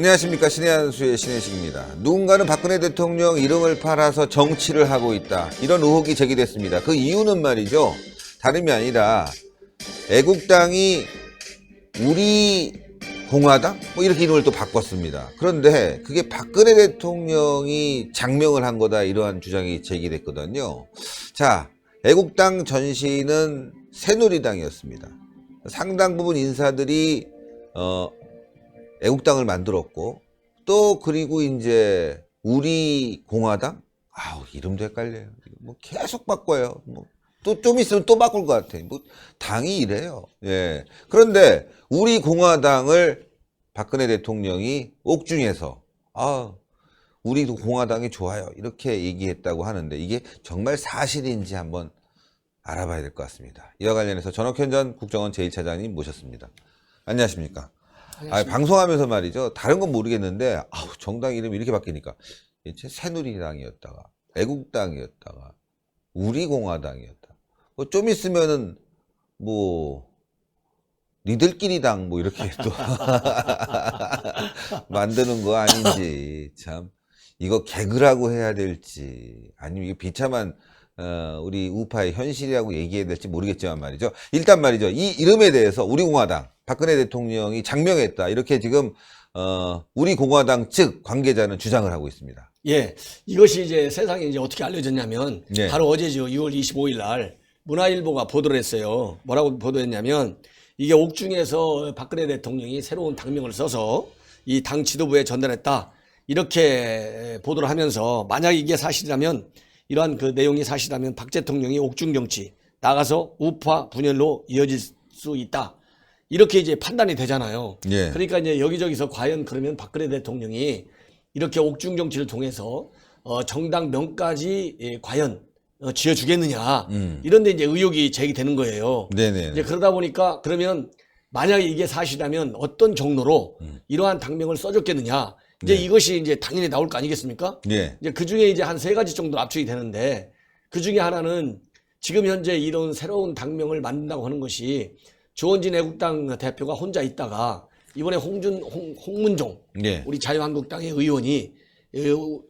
안녕하십니까. 신의 한수의 신혜식입니다. 누군가는 박근혜 대통령 이름을 팔아서 정치를 하고 있다, 이런 의혹이 제기됐습니다. 그 이유는 말이죠, 다름이 아니라 애국당이 우리공화당? 뭐 이렇게 이름을 또 바꿨습니다. 그런데 그게 박근혜 대통령이 장명을 한 거다, 이러한 주장이 제기됐거든요. 자, 애국당 전신은 새누리당이었습니다. 상당 부분 인사들이 애국당을 만들었고, 또 그리고 이제 우리공화당? 아우, 이름도 헷갈려요. 뭐 계속 바꿔요. 뭐 또 좀 있으면 또 바꿀 것 같아. 뭐 당이 이래요. 예. 그런데 우리공화당을 박근혜 대통령이 옥중에서 우리도 공화당이 좋아요, 이렇게 얘기했다고 하는데, 이게 정말 사실인지 한번 알아봐야 될 것 같습니다. 이와 관련해서 전옥현 전 국정원 제1차장님 모셨습니다. 안녕하십니까? 방송하면서 말이죠, 다른 건 모르겠는데 정당 이름이 이렇게 바뀌니까 새누리당이었다가 애국당이었다가 우리공화당이었다, 뭐 좀 있으면은 뭐 니들끼리당 뭐 이렇게 또 만드는 거 아닌지, 참 이거 개그라고 해야 될지 아니면 이게 비참한 우리 우파의 현실이라고 얘기해야 될지 모르겠지만 말이죠, 일단 말이죠, 이 이름에 대해서 우리공화당, 박근혜 대통령이 장명했다, 이렇게 지금 우리공화당 측 관계자는 주장을 하고 있습니다. 예, 이것이 이제 세상에 이제 어떻게 알려졌냐면, 네. 바로 어제죠. 6월 25일 날 문화일보가 보도를 했어요. 뭐라고 보도했냐면, 이게 옥중에서 박근혜 대통령이 새로운 당명을 써서 이 당 지도부에 전달했다, 이렇게 보도를 하면서, 만약 이게 사실이라면, 이러한 그 내용이 사실이라면 박 대통령이 옥중 정치 나가서 우파 분열로 이어질 수 있다, 이렇게 이제 판단이 되잖아요. 예. 그러니까 이제 여기저기서 과연 그러면 박근혜 대통령이 이렇게 옥중 정치를 통해서 정당 명까지 과연 지어주겠느냐, 이런 데 이제 의혹이 제기되는 거예요. 네네. 이제 그러다 보니까, 그러면 만약에 이게 사실이라면 어떤 종로로 이러한 당명을 써줬겠느냐, 이제 네. 이것이 이제 당연히 나올 거 아니겠습니까? 예. 이제 그 중에 이제 한 3가지 정도 압축이 되는데, 그 중에 하나는 지금 현재 이런 새로운 당명을 만든다고 하는 것이 주원진 애국당 대표가 혼자 있다가 이번에 홍문종 예. 우리 자유한국당의 의원이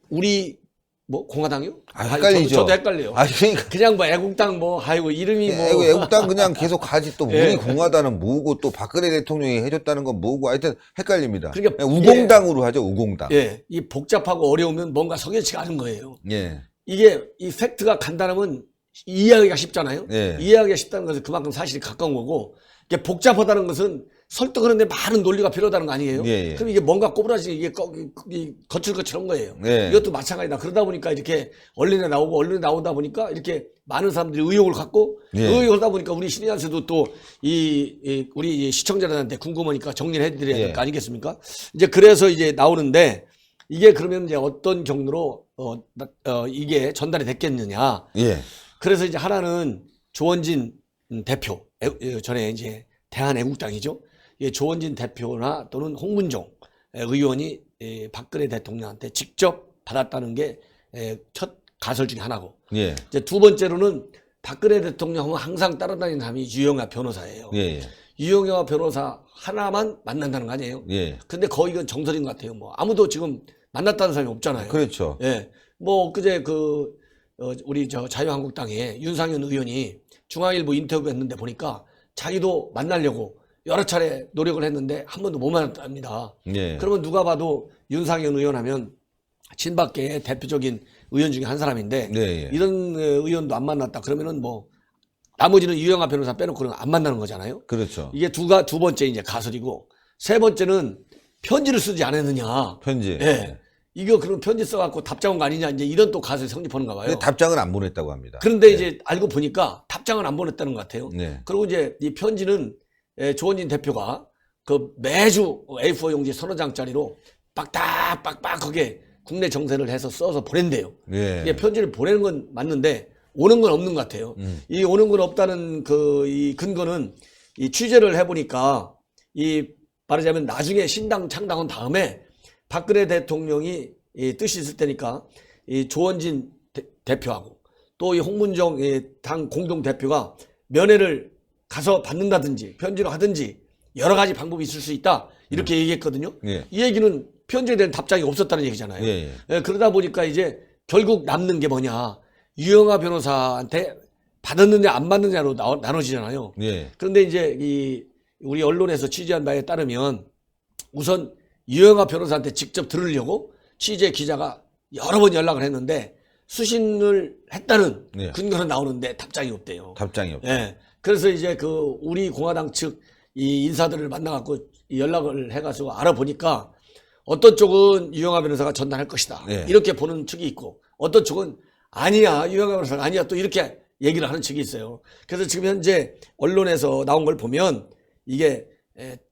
우리 뭐 공화당이요? 헷갈리죠. 저도 헷갈려요. 그러니까 그냥 뭐 애국당 뭐 아이고 이름이 뭐 애국당 그냥 계속 가지, 또 예. 우리공화당은 뭐고, 또 박근혜 대통령이 해줬다는 건 뭐고, 하여튼 헷갈립니다. 그러니까 그냥 우공당으로 하죠, 우공당. 예, 이 복잡하고 어려우면 뭔가 석연치가 않은 거예요. 예. 이게 이 팩트가 간단하면 이해하기가 쉽잖아요. 예. 이해하기가 쉽다는 것은 그만큼 사실이 가까운 거고, 이게 복잡하다는 것은 설득하는데 많은 논리가 필요하다는 거 아니에요? 예. 그럼 이게 뭔가 꼬부라지게 이게 거칠거칠한 거예요. 예. 이것도 마찬가지다. 그러다 보니까 이렇게 언론에 나오다 보니까 이렇게 많은 사람들이 의혹을 갖고, 예. 의혹을 하다 보니까 우리 신의한수도 또 우리 시청자들한테 궁금하니까 정리를 해드려야 될 거 예. 아니겠습니까? 이제 그래서 이제 나오는데, 이게 그러면 이제 어떤 정도로 이게 전달이 됐겠느냐. 예. 그래서 이제 하나는 조원진 대표, 전에 이제 대한애국당이죠. 조원진 대표나 또는 홍문종 의원이 박근혜 대통령한테 직접 받았다는 게 첫 가설 중에 하나고. 예. 이제 두 번째로는 박근혜 대통령은 항상 따라다니는 사람이 유영아 변호사예요. 예. 유영아 변호사 하나만 만난다는 거 아니에요? 예. 근데 거의 이건 정설인 것 같아요. 뭐 아무도 지금 만났다는 사람이 없잖아요. 그렇죠. 예. 뭐 그제 우리 자유한국당의 윤상현 의원이 중앙일보 인터뷰 했는데 보니까 자기도 만나려고 여러 차례 노력을 했는데 한 번도 못 만났답니다. 예. 그러면 누가 봐도 윤상현 의원 하면 친박계의 대표적인 의원 중에 한 사람인데, 예. 이런 의원도 안 만났다 그러면은 뭐 나머지는 유영아 변호사 빼놓고는 안 만나는 거잖아요. 그렇죠. 이게 두 번째 이제 가설이고, 세 번째는 편지를 쓰지 않았느냐. 편지. 예. 이거 그럼 편지 써갖고 답장 온 거 아니냐, 이제 이런 또 가설이 성립하는가 봐요. 근데 답장을 안 보냈다고 합니다. 그런데 예. 이제 알고 보니까 답장을 안 보냈다는 것 같아요. 네. 그리고 이제 이 편지는 조원진 대표가 그 매주 A4 용지 서너 장짜리로 빡빡하게 국내 정세를 해서 써서 보낸대요. 예. 이게 편지를 보내는 건 맞는데 오는 건 없는 것 같아요. 이 오는 건 없다는 이 근거는 이 취재를 해보니까, 이 말하자면 나중에 신당 창당한 다음에 박근혜 대통령이 이 뜻이 있을 때니까 이 조원진 대표하고 또 이 홍문종 당 공동 대표가 면회를 가서 받는다든지 편지로 하든지 여러 가지 방법이 있을 수 있다, 이렇게 얘기했거든요. 예. 이 얘기는 편지에 대한 답장이 없었다는 얘기잖아요. 예. 예, 그러다 보니까 이제 결국 남는 게 뭐냐. 유영아 변호사한테 받았느냐 안 받느냐로 나눠지잖아요. 예. 그런데 이제 우리 언론에서 취재한 바에 따르면 우선 유영아 변호사한테 직접 들으려고 취재 기자가 여러 번 연락을 했는데 수신을 했다는 예. 근거는 나오는데 답장이 없대요. 답장이 없. 예. 그래서 이제 그 우리 공화당 측 이 인사들을 만나갖고 연락을 해가지고 알아보니까 어떤 쪽은 유영아 변호사가 전달할 것이다. 예. 이렇게 보는 측이 있고 어떤 쪽은 아니야. 유영아 변호사가 아니야. 또 이렇게 얘기를 하는 측이 있어요. 그래서 지금 현재 언론에서 나온 걸 보면 이게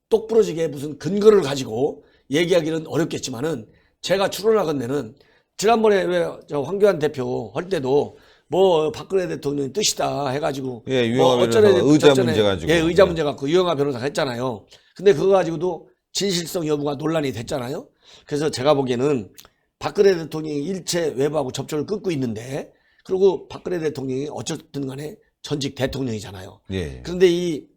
똑부러지게 무슨 근거를 가지고 얘기하기는 어렵겠지만은 제가 추론하건대는 지난번에 왜 저 황교안 대표 할 때도 뭐 박근혜 대통령의 뜻이다 해가지고 예, 뭐 유영아 어쩌네 변호사가 의자 저쩌네, 문제 가지고. 예, 의자 예. 문제 갖고 유영아 변호사가 했잖아요. 근데 그거 가지고도 진실성 여부가 논란이 됐잖아요. 그래서 제가 보기에는 박근혜 대통령이 일체 외부하고 접촉을 끊고 있는데 그리고 박근혜 대통령이 어쨌든 간에 전직 대통령이잖아요. 예. 그런데 이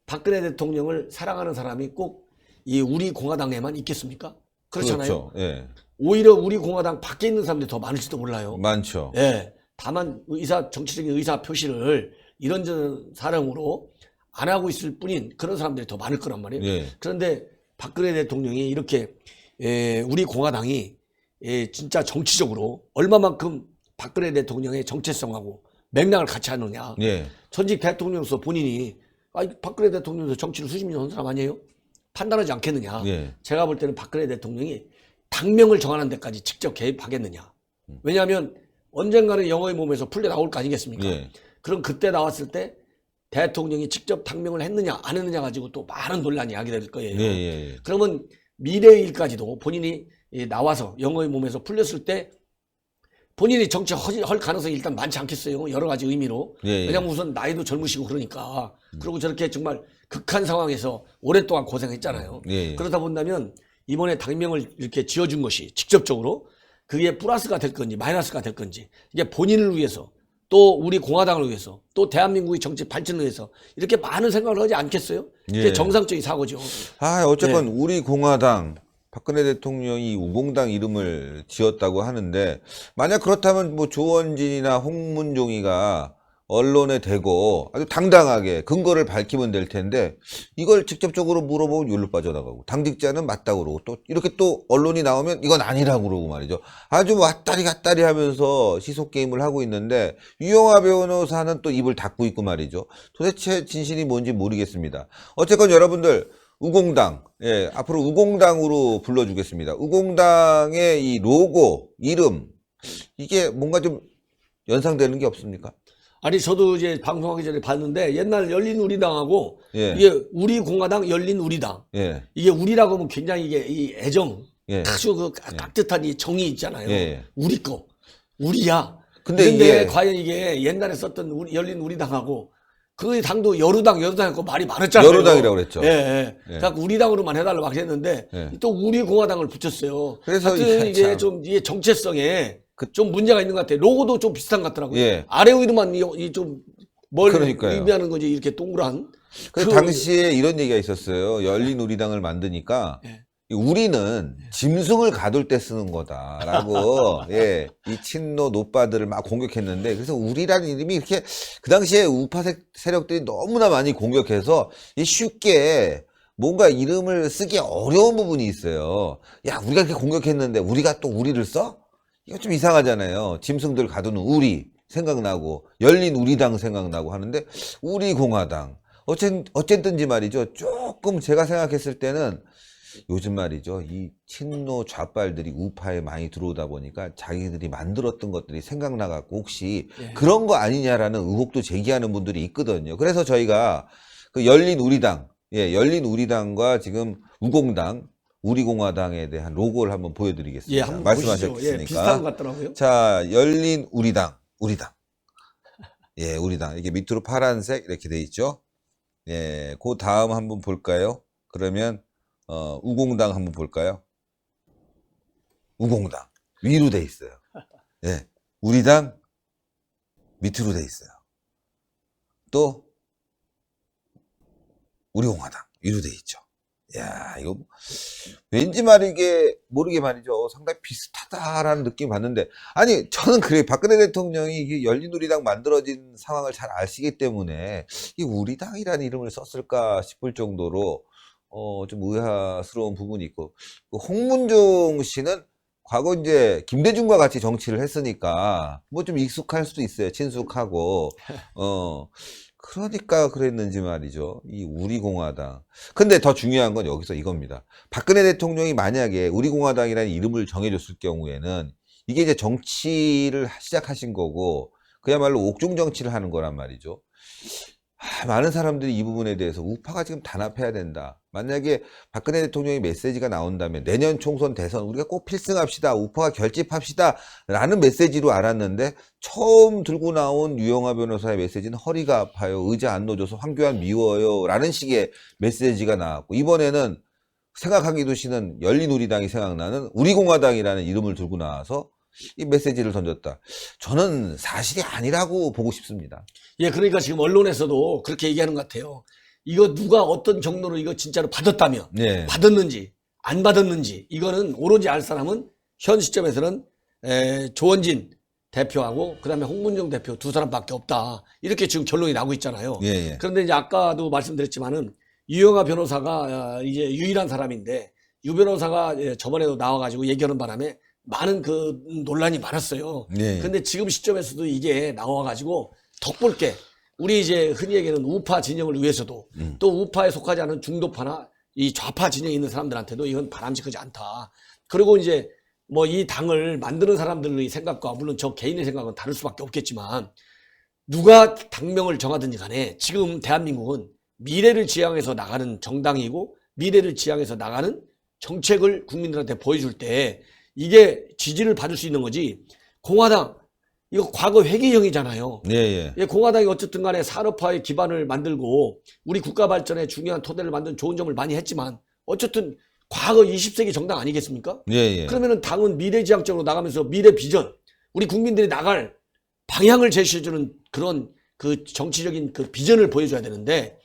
박근혜 대통령을 사랑하는 사람이 꼭 이 우리 공화당에만 있겠습니까? 그렇잖아요. 그렇죠. 예. 오히려 우리 공화당 밖에 있는 사람들이 더 많을지도 몰라요. 많죠. 예. 다만 정치적인 의사 표시를 이런저런 사령으로 안 하고 있을 뿐인 그런 사람들이 더 많을 거란 말이에요. 예. 그런데 박근혜 대통령이 이렇게 우리 공화당이 진짜 정치적으로 얼마만큼 박근혜 대통령의 정체성하고 맥락을 같이 하느냐. 예. 전직 대통령으로서 본인이 박근혜 대통령도 정치를 수십 년 한 사람 아니에요? 판단하지 않겠느냐. 예. 제가 볼 때는 박근혜 대통령이 당명을 정하는 데까지 직접 개입하겠느냐. 왜냐하면 언젠가는 영어의 몸에서 풀려 나올 거 아니겠습니까? 예. 그럼 그때 나왔을 때 대통령이 직접 당명을 했느냐 안 했느냐 가지고 또 많은 논란이 하게 될 거예요. 예. 예. 그러면 미래의 일까지도 본인이 나와서 영어의 몸에서 풀렸을 때 본인이 정치 할 가능성이 일단 많지 않겠어요. 여러 가지 의미로. 예, 예. 왜냐면 우선 나이도 젊으시고 그러니까. 그리고 저렇게 정말 극한 상황에서 오랫동안 고생했잖아요. 예, 예. 그러다 본다면 이번에 당명을 이렇게 지어준 것이 직접적으로 그게 플러스가 될 건지 마이너스가 될 건지 이게 본인을 위해서 또 우리 공화당을 위해서 또 대한민국의 정치 발전을 위해서 이렇게 많은 생각을 하지 않겠어요? 이게 예. 정상적인 사고죠. 아, 어쨌건 네. 우리 공화당 박근혜 대통령이 우공당 이름을 지었다고 하는데 만약 그렇다면 뭐 조원진이나 홍문종이가 언론에 대고 아주 당당하게 근거를 밝히면 될 텐데 이걸 직접적으로 물어보면 율로 빠져나가고 당직자는 맞다고 그러고 또 이렇게 또 언론이 나오면 이건 아니라고 그러고 말이죠. 아주 왔다리 갔다리 하면서 시속 게임을 하고 있는데 유영아 변호사는 또 입을 닫고 있고 말이죠. 도대체 진실이 뭔지 모르겠습니다. 어쨌건 여러분들 우공당, 예, 앞으로 우공당으로 불러주겠습니다. 우공당의 이 로고, 이름, 이게 뭔가 좀 연상되는 게 없습니까? 아니 저도 이제 방송하기 전에 봤는데 옛날 열린우리당하고 예. 이게 우리 공화당 열린우리당 예, 이게 우리라고 하면 굉장히 이게 이 애정 예. 아주 그 깍듯한 이 정이 있잖아요. 예. 우리 거 우리야. 근데 근데 이게- 과연 이게 옛날에 썼던 열린우리당하고 그 당도 여루당하고 말이 많았잖아요. 여루당이라고 그랬죠. 예, 예. 예. 그래서 우리당으로만 해달라고 막 했는데 예. 또 우리 공화당을 붙였어요. 그래서 하여튼 이게 이게 참- 좀 이게 정체성에 좀 문제가 있는 것 같아요. 로고도 좀 비슷한 것 같더라고요. 예. 아래 위로만 이좀뭘 그러니까요. 의미하는 건지 이렇게 동그란. 그 당시에 이런 얘기가 있었어요. 열린우리당을 만드니까 예. 우리는 짐승을 가둘 때 쓰는 거다라고 예, 이 친노 노빠들을 막 공격했는데 그래서 우리라는 이름이 이렇게 그 당시에 우파 세력들이 너무나 많이 공격해서 이 쉽게 뭔가 이름을 쓰기 어려운 부분이 있어요. 야, 우리가 이렇게 공격했는데 우리가 또 우리를 써? 이거 좀 이상하잖아요. 짐승들 가두는 우리 생각나고 열린 우리당 생각나고 하는데 우리 공화당 어쨌든지 말이죠. 조금 제가 생각했을 때는 요즘 말이죠. 이 친노 좌빨들이 우파에 많이 들어오다 보니까 자기들이 만들었던 것들이 생각나갖고 혹시 예. 그런 거 아니냐라는 의혹도 제기하는 분들이 있거든요. 그래서 저희가 그 열린 우리당, 예, 열린 우리당과 지금 우공당, 우리공화당에 대한 로고를 한번 예, 보여드리겠습니다. 한번 말씀하셨으니까. 보시죠. 예, 비슷한 것 같더라고요. 자, 열린 우리당. 예, 우리당. 이게 밑으로 파란색 이렇게 돼 있죠. 예, 그 다음 한번 볼까요? 그러면 우공당 한번 볼까요? 우공당 위로 돼 있어요. 예, 우리당 밑으로 돼 있어요. 또 우리공화당 위로 돼 있죠. 야, 이거 왠지 말이게 모르게 말이죠. 상당히 비슷하다라는 느낌 받는데, 아니 저는 그래, 박근혜 대통령이 이게 열린우리당 만들어진 상황을 잘 아시기 때문에 이 우리당이라는 이름을 썼을까 싶을 정도로 좀 의아스러운 부분이 있고, 그 홍문종 씨는 과거 이제 김대중과 같이 정치를 했으니까 뭐 좀 익숙할 수도 있어요. 친숙하고 그러니까 그랬는지 말이죠. 이 우리공화당. 근데 더 중요한 건 여기서 이겁니다. 박근혜 대통령이 만약에 우리공화당이라는 이름을 정해줬을 경우에는 이게 이제 정치를 시작하신 거고 그야말로 옥중 정치를 하는 거란 말이죠. 많은 사람들이 이 부분에 대해서 우파가 지금 단합해야 된다. 만약에 박근혜 대통령의 메시지가 나온다면 내년 총선 대선 우리가 꼭 필승합시다. 우파가 결집합시다. 라는 메시지로 알았는데 처음 들고 나온 유영하 변호사의 메시지는 허리가 아파요. 의자 안 놓아줘서 황교안 미워요. 라는 식의 메시지가 나왔고, 이번에는 생각하기도 싫은 열린우리당이 생각나는 우리공화당이라는 이름을 들고 나와서 이 메시지를 던졌다. 저는 사실이 아니라고 보고 싶습니다. 예, 그러니까 지금 언론에서도 그렇게 얘기하는 것 같아요. 이거 누가 어떤 정도로 이거 진짜로 받았다며, 네. 받았는지 안 받았는지 이거는 오로지 알 사람은 현 시점에서는 조원진 대표하고 그다음에 홍문종 대표 두 사람밖에 없다. 이렇게 지금 결론이 나고 있잖아요. 예, 예. 그런데 이제 아까도 말씀드렸지만은 유영하 변호사가 이제 유일한 사람인데 유 변호사가 저번에도 나와가지고 얘기하는 바람에 많은 그 논란이 많았어요. 예. 근데 지금 시점에서도 이게 나와가지고 덕볼게 우리 이제 흔히 얘기하는 우파 진영을 위해서도 또 우파에 속하지 않은 중도파나 이 좌파 진영에 있는 사람들한테도 이건 바람직하지 않다. 그리고 이제 뭐 이 당을 만드는 사람들의 생각과 물론 저 개인의 생각은 다를 수밖에 없겠지만 누가 당명을 정하든지 간에 지금 대한민국은 미래를 지향해서 나가는 정당이고 미래를 지향해서 나가는 정책을 국민들한테 보여줄 때 이게 지지를 받을 수 있는 거지. 공화당 이거 과거 회계형이잖아요. 예, 예. 공화당이 어쨌든 간에 산업화의 기반을 만들고 우리 국가 발전에 중요한 토대를 만든 좋은 점을 많이 했지만 어쨌든 과거 20세기 정당 아니겠습니까? 예, 예. 그러면은 당은 미래지향적으로 나가면서 미래 비전, 우리 국민들이 나갈 방향을 제시해주는 그런 그 정치적인 그 비전을 보여줘야 되는데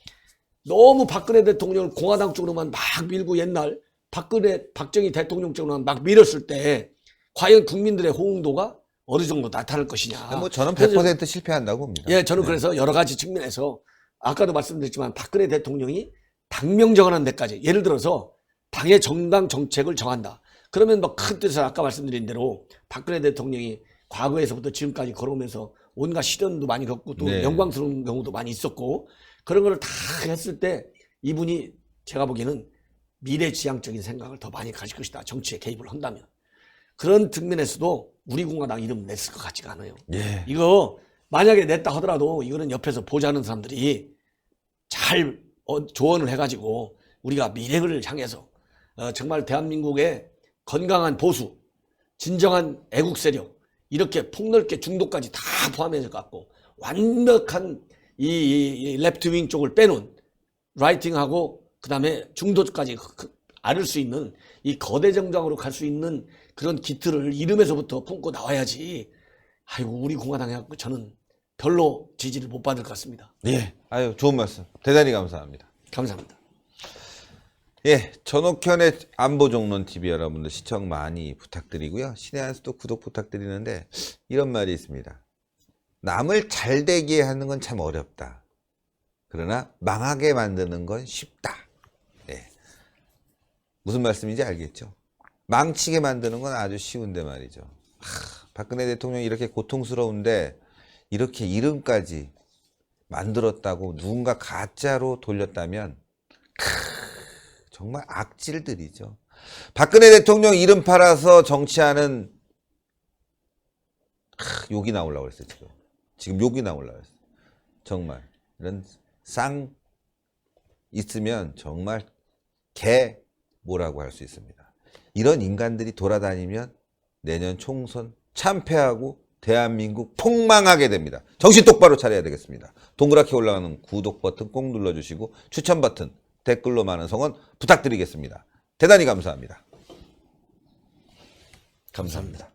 너무 박근혜 대통령을 공화당 쪽으로만 막 밀고 옛날 박정희 대통령 쪽으로만 막 밀었을 때 과연 국민들의 호응도가 어느 정도 나타날 것이냐. 뭐 저는 100% 실패한다고 봅니다. 예, 저는 네. 그래서 여러 가지 측면에서 아까도 말씀드렸지만 박근혜 대통령이 당명 정하는 데까지 예를 들어서 당의 정당 정책을 정한다. 그러면 뭐 큰 뜻에서 아까 말씀드린 대로 박근혜 대통령이 과거에서부터 지금까지 걸어오면서 온갖 시련도 많이 겪고 또 네. 영광스러운 경우도 많이 있었고 그런 거를 다 했을 때 이분이 제가 보기에는 미래지향적인 생각을 더 많이 가질 것이다. 정치에 개입을 한다면. 그런 측면에서도 우리 공화당 이름 냈을 것 같지가 않아요. 예. 이거 만약에 냈다 하더라도 이거는 옆에서 보자는 사람들이 잘 조언을 해가지고 우리가 미래를 향해서 정말 대한민국의 건강한 보수, 진정한 애국 세력 이렇게 폭넓게 중도까지 다 포함해서 갖고 완벽한 이 레프트윙 쪽을 빼놓은 라이팅하고 그다음에 중도까지 앓을 수 있는 이 거대 정당으로 갈 수 있는 그런 기틀을 이름에서부터 품고 나와야지. 아이고 우리 공화당에 저는 별로 지지를 못 받을 것 같습니다. 예. 아유, 좋은 말씀. 대단히 감사합니다. 감사합니다. 예. 전옥현의 안보정론 TV 여러분들 시청 많이 부탁드리고요. 신의 한 수도 구독 부탁드리는데 이런 말이 있습니다. 남을 잘 되게 하는 건 참 어렵다. 그러나 망하게 만드는 건 쉽다. 예. 무슨 말씀인지 알겠죠? 망치게 만드는 건 아주 쉬운데 말이죠. 박근혜 대통령이 이렇게 고통스러운데 이렇게 이름까지 만들었다고 누군가 가짜로 돌렸다면 정말 악질들이죠. 박근혜 대통령 이름 팔아서 정치하는 욕이 나오려고 그랬어요. 지금 욕이 나오려고 그랬어요. 정말 이런 쌍 있으면 정말 개 뭐라고 할 수 있습니다. 이런 인간들이 돌아다니면 내년 총선 참패하고 대한민국 폭망하게 됩니다. 정신 똑바로 차려야 되겠습니다. 동그랗게 올라가는 구독 버튼 꼭 눌러주시고 추천 버튼, 댓글로 많은 성원 부탁드리겠습니다. 대단히 감사합니다. 감사합니다.